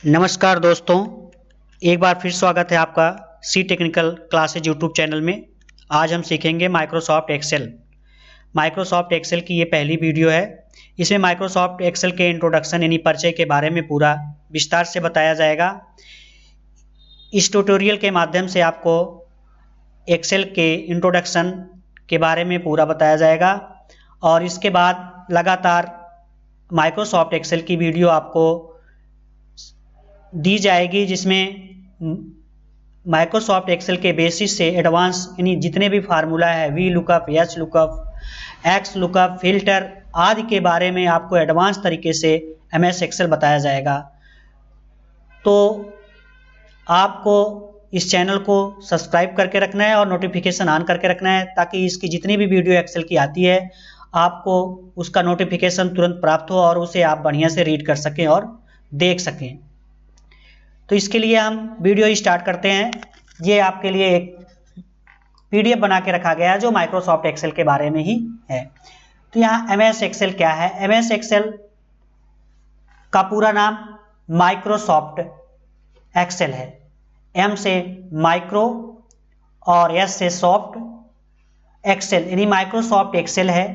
नमस्कार दोस्तों, एक बार फिर स्वागत है आपका सी टेक्निकल क्लासेज यूट्यूब चैनल में। आज हम सीखेंगे माइक्रोसॉफ्ट एक्सेल। माइक्रोसॉफ्ट एक्सेल की ये पहली वीडियो है। इसमें माइक्रोसॉफ्ट एक्सेल के इंट्रोडक्शन यानी परिचय के बारे में पूरा विस्तार से बताया जाएगा। इस ट्यूटोरियल के माध्यम से आपको एक्सेल के इंट्रोडक्शन के बारे में पूरा बताया जाएगा और इसके बाद लगातार माइक्रोसॉफ्ट एक्सेल की वीडियो आपको दी जाएगी, जिसमें माइक्रोसॉफ्ट एक्सेल के बेसिस से एडवांस यानी जितने भी फार्मूला है V lookup, H lookup, x lookup, filter आदि के बारे में आपको एडवांस तरीके से एमएस एक्सेल बताया जाएगा। तो आपको इस चैनल को सब्सक्राइब करके रखना है और नोटिफिकेशन ऑन करके रखना है, ताकि इसकी जितनी भी वीडियो एक्सेल की आती है आपको उसका नोटिफिकेशन तुरंत प्राप्त हो और उसे आप बढ़िया से रीड कर सकें और देख सकें। तो इसके लिए हम वीडियो स्टार्ट करते हैं। ये आपके लिए एक पीडीएफ बना के रखा गया है जो माइक्रोसॉफ्ट एक्सेल के बारे में ही है। तो यहाँ एमएस एक्सेल क्या है? एमएस एक्सेल का पूरा नाम माइक्रोसॉफ्ट एक्सेल है। एम से माइक्रो और एस से सॉफ्ट, एक्सेल यानी माइक्रोसॉफ्ट एक्सेल है।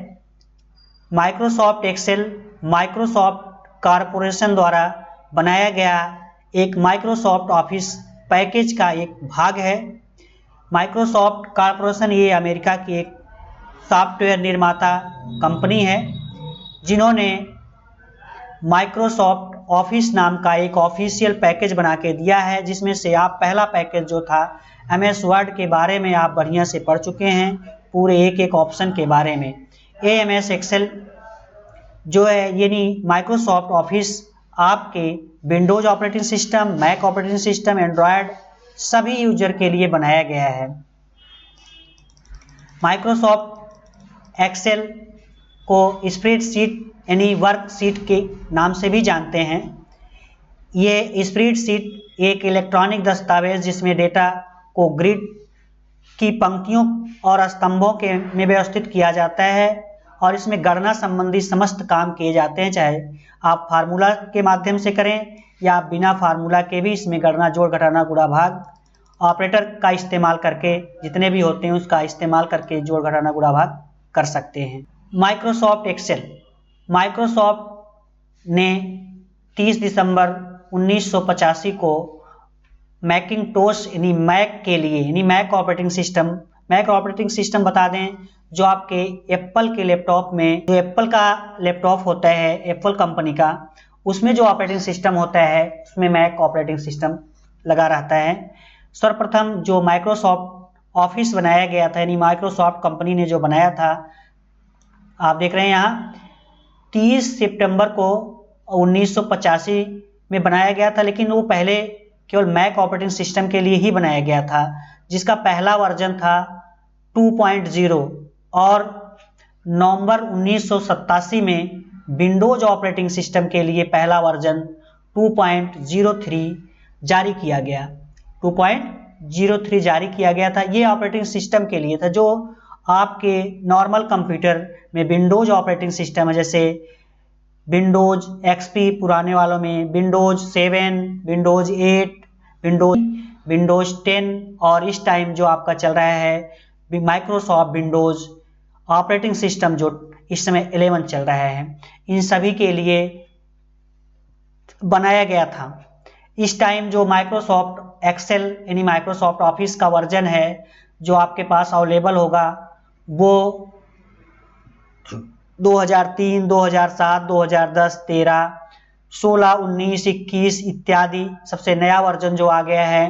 माइक्रोसॉफ्ट एक्सेल माइक्रोसॉफ्ट कॉरपोरेशन द्वारा बनाया गया एक माइक्रोसॉफ्ट ऑफिस पैकेज का एक भाग है। माइक्रोसॉफ्ट कॉरपोरेशन ये अमेरिका की एक सॉफ्टवेयर निर्माता कंपनी है, जिन्होंने माइक्रोसॉफ्ट ऑफिस नाम का एक ऑफिशियल पैकेज बना के दिया है, जिसमें से आप पहला पैकेज जो था एमएस वर्ड के बारे में आप बढ़िया से पढ़ चुके हैं, पूरे एक एक ऑप्शन के बारे में। ये एमएस एक्सेल जो है यानी माइक्रोसॉफ्ट ऑफिस आपके Windows operating system, Mac operating system, Android सभी यूजर के लिए बनाया गया है। माइक्रोसॉफ्ट एक्सेल को स्प्रेडशीट यानी वर्कशीट के नाम से भी जानते हैं। ये स्प्रेडशीट एक इलेक्ट्रॉनिक दस्तावेज जिसमें डेटा को ग्रिड की पंक्तियों और स्तंभों के में व्यवस्थित किया जाता है और इसमें गणना संबंधी समस्त काम किए जाते हैं, चाहे आप फार्मूला के माध्यम से करें या आप बिना फार्मूला के भी इसमें गणना, जोड़, घटाना, गुणा, भाग ऑपरेटर का इस्तेमाल करके जितने भी होते हैं उसका इस्तेमाल करके जोड़, घटाना, गुणा, भाग कर सकते हैं। माइक्रोसॉफ्ट एक्सेल माइक्रोसॉफ्ट ने 30 दिसंबर 1985 को मैकिंटोश यानी मैक के लिए यानी मैक ऑपरेटिंग सिस्टम बता दें, जो आपके एप्पल के लैपटॉप में, जो एप्पल का लैपटॉप होता है एप्पल कंपनी का, उसमें जो ऑपरेटिंग सिस्टम होता है उसमें मैक ऑपरेटिंग सिस्टम लगा रहता है। सर्वप्रथम जो माइक्रोसॉफ्ट ऑफिस बनाया गया था यानी माइक्रोसॉफ्ट कंपनी ने जो बनाया था, आप देख रहे हैं यहाँ 30 सितंबर को 1985 में बनाया गया था, लेकिन वो पहले केवल मैक ऑपरेटिंग सिस्टम के लिए ही बनाया गया था, जिसका पहला वर्जन था 2.0 और नवंबर 1987 में विंडोज ऑपरेटिंग सिस्टम के लिए पहला वर्जन 2.03 जारी किया गया। 2.03 जारी किया गया था। ये ऑपरेटिंग सिस्टम के लिए था जो आपके नॉर्मल कंप्यूटर में विंडोज ऑपरेटिंग सिस्टम है, जैसे विंडोज एक्सपी पुराने वालों में, विंडोज 7, विंडोज 8, विंडोज 10 और इस टाइम जो आपका चल रहा है माइक्रोसॉफ्ट विंडोज ऑपरेटिंग सिस्टम जो इस समय 11 चल रहा है, इन सभी के लिए बनाया गया था। इस टाइम जो माइक्रोसॉफ्ट एक्सेल यानी माइक्रोसॉफ्ट ऑफिस का वर्जन है जो आपके पास अवेलेबल होगा वो 2003, 2007, 2010, 13, 16, 19, 21 इत्यादि सबसे नया वर्जन जो आ गया है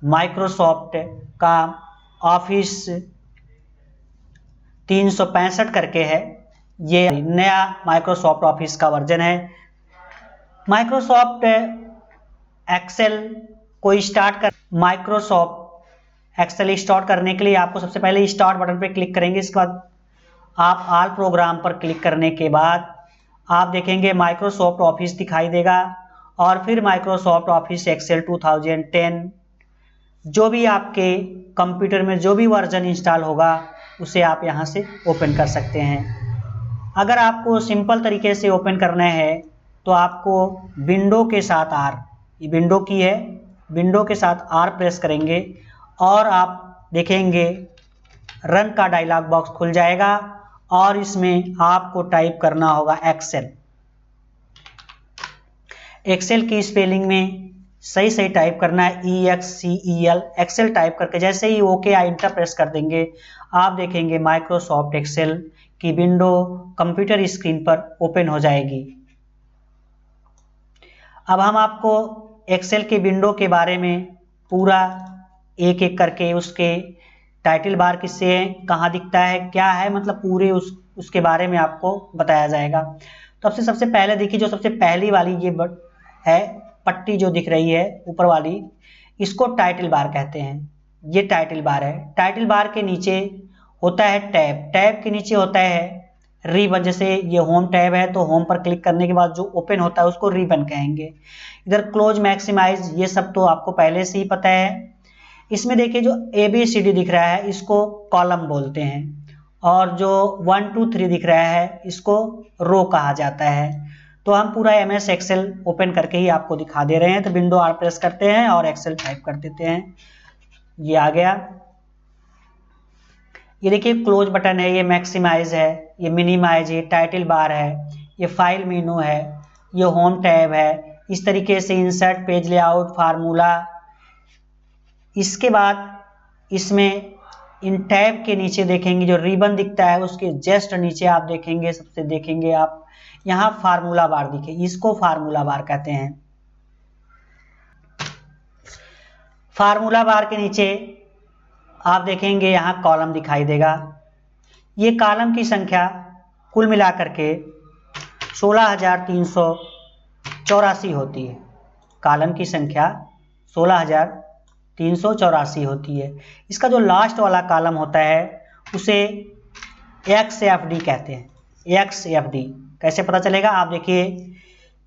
माइक्रोसॉफ्ट का ऑफिस 365 करके है। ये नया माइक्रोसॉफ्ट ऑफिस का वर्जन है। माइक्रोसॉफ्ट एक्सेल को माइक्रोसॉफ्ट एक्सेल स्टार्ट करने के लिए आपको सबसे पहले स्टार्ट बटन पर क्लिक करेंगे। इसके बाद आप ऑल प्रोग्राम पर क्लिक करने के बाद आप देखेंगे माइक्रोसॉफ्ट ऑफिस दिखाई देगा और फिर माइक्रोसॉफ्ट ऑफिस एक्सेल 2010, जो भी आपके कंप्यूटर में जो भी वर्जन इंस्टॉल होगा उसे आप यहाँ से ओपन कर सकते हैं। अगर आपको सिंपल तरीके से ओपन करना है तो आपको विंडो के साथ आर ये विंडो की है, विंडो के साथ R प्रेस करेंगे और आप देखेंगे रन का डायलॉग बॉक्स खुल जाएगा और इसमें आपको टाइप करना होगा एक्सेल। एक्सेल की स्पेलिंग में सही सही टाइप करना है EXCEL, एक्सेल टाइप करके जैसे ही ओके इंटर प्रेस कर देंगे आप देखेंगे माइक्रोसॉफ्ट एक्सेल की विंडो कंप्यूटर स्क्रीन पर ओपन हो जाएगी। अब हम आपको एक्सेल के विंडो के बारे में पूरा एक एक करके उसके टाइटल बार किससे है, कहाँ दिखता है, क्या है, मतलब पूरे उसके बारे में आपको बताया जाएगा। तो सबसे पहले देखिए, जो सबसे पहली वाली ये है पट्टी जो दिख रही है ऊपर वाली, इसको टाइटल बार कहते हैं। ये टाइटल बार है। टाइटल बार के नीचे होता है टैब, टैब के नीचे होता है रिबन। जैसे ये होम टैब है तो होम पर क्लिक करने के बाद जो ओपन होता है उसको रिबन कहेंगे। इधर क्लोज, मैक्सिमाइज, ये सब तो आपको पहले से ही पता है। इसमें देखिए जो ABCD दिख रहा है इसको कॉलम बोलते हैं और जो 1 2 3 दिख रहा है इसको रो कहा जाता है। तो हम पूरा MS एक्सेल ओपन करके ही आपको दिखा दे रहे हैं। तो विंडो R प्रेस करते हैं और एक्सेल टाइप कर देते हैं। ये आ गया। ये देखिए क्लोज बटन है, ये मैक्सिमाइज है, ये मिनिमाइज है, टाइटल बार है, ये फाइल मेनू है, ये होम टैब है। इस तरीके से इंसर्ट, पेज लेआउट, फार्मूला। इसके बाद इसमें इन टैब के नीचे देखेंगे जो रिबन दिखता है उसके जस्ट नीचे आप देखेंगे, सबसे देखेंगे आप यहाँ फार्मूला बार दिखे, इसको फार्मूला बार कहते हैं। फार्मूला बार के नीचे आप देखेंगे यहाँ कॉलम दिखाई देगा। ये कॉलम की संख्या कुल मिलाकर के 16,384 होती है। कॉलम की संख्या 16,384 होती है। इसका जो लास्ट वाला कॉलम होता है उसे XFD कहते हैं। XFD कैसे पता चलेगा, आप देखिए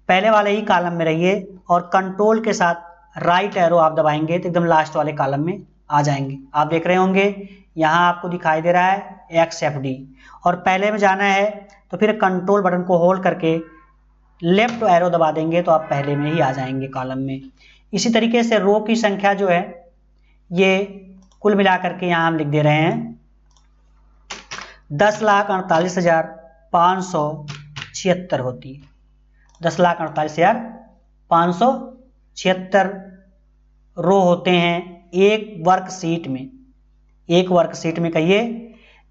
पहले वाले ही कॉलम में रहिए और कंट्रोल के साथ राइट एरो आप दबाएंगे तो एकदम लास्ट वाले कॉलम में आ जाएंगे। आप देख रहे होंगे यहाँ आपको दिखाई दे रहा है XFD और पहले में जाना है तो फिर कंट्रोल बटन को होल्ड करके लेफ्ट एरो दबा देंगे तो आप पहले में ही आ जाएंगे कॉलम में। इसी तरीके से रो की संख्या जो है ये कुल मिलाकर के यहाँ हम लिख दे रहे हैं 10,48,576 होती है। 10,48,576 रो होते हैं एक वर्कशीट में। एक वर्कशीट में कहिए,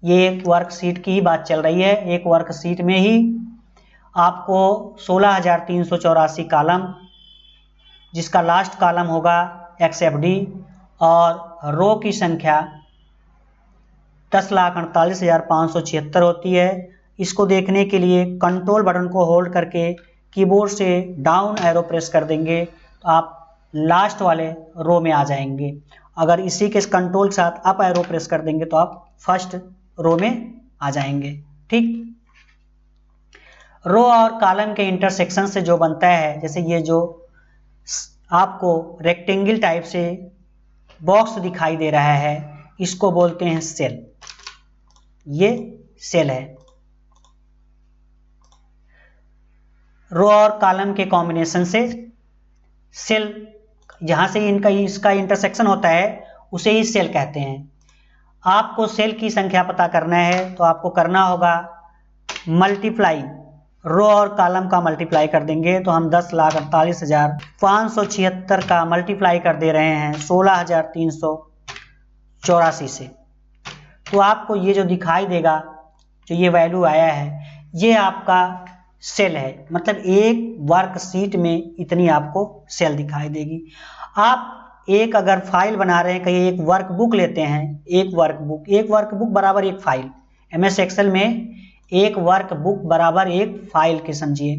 ये एक वर्कशीट की ही बात चल रही है। एक वर्कशीट में ही आपको 16,384 कॉलम, जिसका लास्ट कॉलम होगा XFD और रो की संख्या 10,48,576 होती है। इसको देखने के लिए कंट्रोल बटन को होल्ड करके कीबोर्ड से डाउन एरो प्रेस कर देंगे तो आप लास्ट वाले रो में आ जाएंगे। अगर इसी के कंट्रोल के साथ अप एरो प्रेस कर देंगे तो आप फर्स्ट रो में आ जाएंगे। ठीक, रो और कॉलम के इंटरसेक्शन से जो बनता है, जैसे ये जो आपको रेक्टेंगल टाइप से बॉक्स दिखाई दे रहा है इसको बोलते हैं सेल। ये सेल है। रो और कॉलम के कॉम्बिनेशन से सेल, जहां से इसका इंटरसेक्शन होता है उसे ही सेल कहते हैं। आपको सेल की संख्या पता करना है तो आपको करना होगा मल्टीप्लाई, रो और कॉलम का मल्टीप्लाई कर देंगे तो हम 10,48,576 का मल्टीप्लाई कर दे रहे हैं 16,384 से। तो आपको ये जो दिखाई देगा, जो ये वैल्यू आया है, ये आपका सेल है। मतलब एक वर्कशीट में इतनी आपको सेल दिखाई देगी। आप एक अगर फाइल बना रहे हैं, कहीं एक वर्कबुक लेते हैं, एक वर्कबुक बराबर एक फाइल। MS एक्सेल में एक वर्कबुक बराबर एक फाइल के समझिए।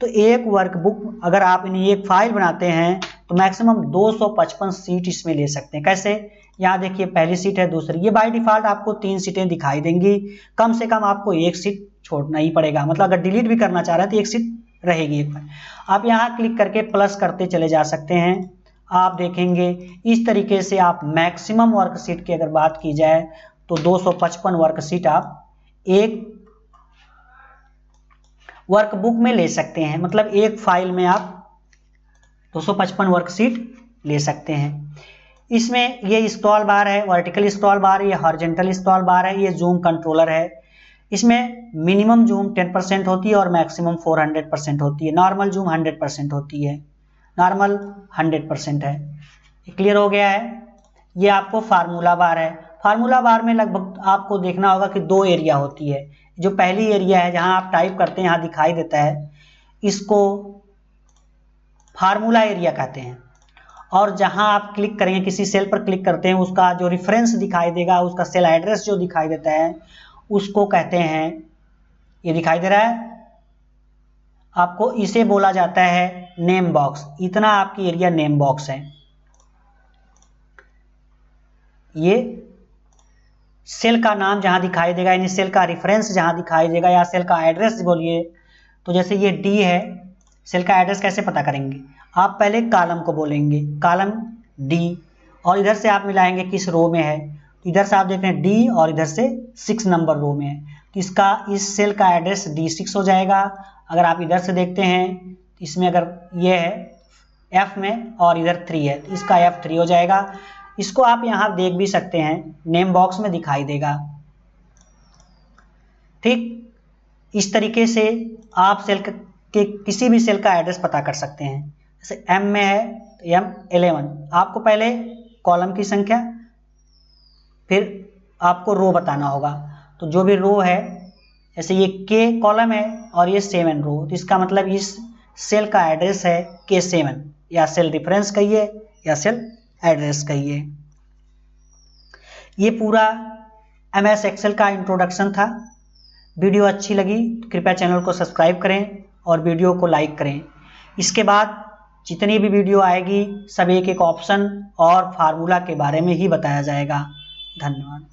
तो एक वर्कबुक अगर आप एक फाइल बनाते हैं तो मैक्सिमम 255 सीट इसमें ले सकते हैं। कैसे, यहाँ देखिए पहली सीट है, दूसरी, ये बाय डिफॉल्ट आपको 3 सीटें दिखाई देंगी। कम से कम आपको एक सीट छोड़ना ही पड़ेगा। मतलब अगर डिलीट भी करना चाह रहे हैं तो एक सीट रहेगी एक बार। आप यहाँ क्लिक करके प्लस करते चले जा सकते हैं। आप देखेंगे इस तरीके से आप मैक्सिमम वर्कशीट की अगर बात की जाए तो 255 वर्कशीट आप एक वर्कबुक में ले सकते हैं। मतलब एक फाइल में आप 255 वर्कशीट ले सकते हैं। इसमें ये स्क्रॉल बार है, वर्टिकल स्क्रॉल बार, ये हॉरिजॉन्टल स्क्रॉल बार है, ये जूम कंट्रोलर है। इसमें मिनिमम जूम 10% होती है और मैक्सिमम 400% होती है। नॉर्मल जूम 100% होती है, नॉर्मल 100% है। क्लियर हो गया है। ये आपको फार्मूला बार है। फार्मूला बार में लगभग आपको देखना होगा कि 2 एरिया होती है। जो पहली एरिया है जहां आप टाइप करते हैं, यहां दिखाई देता है, इसको फार्मूला एरिया कहते हैं। और जहां आप क्लिक करेंगे, किसी सेल पर क्लिक करते हैं, उसका जो रेफरेंस दिखाई देगा, उसका सेल एड्रेस जो दिखाई देता है, उसको कहते हैं, ये दिखाई दे रहा है आपको, इसे बोला जाता है नेम बॉक्स। इतना आपकी एरिया नेम बॉक्स है। ये सेल का नाम जहां दिखाई देगा, यानी सेल का रेफरेंस जहां दिखाई देगा, या सेल का एड्रेस बोलिए, तो जैसे ये डी है, सेल का एड्रेस कैसे पता करेंगे? आप पहले कॉलम को बोलेंगे, कॉलम डी, और इधर से आप मिलाएंगे किस रो में है। तो इधर से आप देख रहे हैं डी, और इधर से 6 नंबर रो में है, तो इसका, इस सेल का एड्रेस D6 हो जाएगा। अगर आप इधर से देखते हैं, इसमें अगर ये है F में और इधर 3 है, तो इसका F3 हो जाएगा। इसको आप यहाँ देख भी सकते हैं, नेम बॉक्स में दिखाई देगा। ठीक इस तरीके से आप सेल के किसी भी सेल का एड्रेस पता कर सकते हैं। जैसे M में है तो M11, आपको पहले कॉलम की संख्या, फिर आपको रो बताना होगा। तो जो भी रो है, जैसे ये K कॉलम है और ये 7 रो, तो इसका मतलब इस सेल का एड्रेस है K7, या सेल रेफरेंस कहिए या सेल एड्रेस कहिए। ये पूरा MS एक्सेल का इंट्रोडक्शन था। वीडियो अच्छी लगी तो कृपया चैनल को सब्सक्राइब करें और वीडियो को लाइक करें। इसके बाद जितनी भी वीडियो आएगी, सब एक एक ऑप्शन और फार्मूला के बारे में ही बताया जाएगा। धन्यवाद।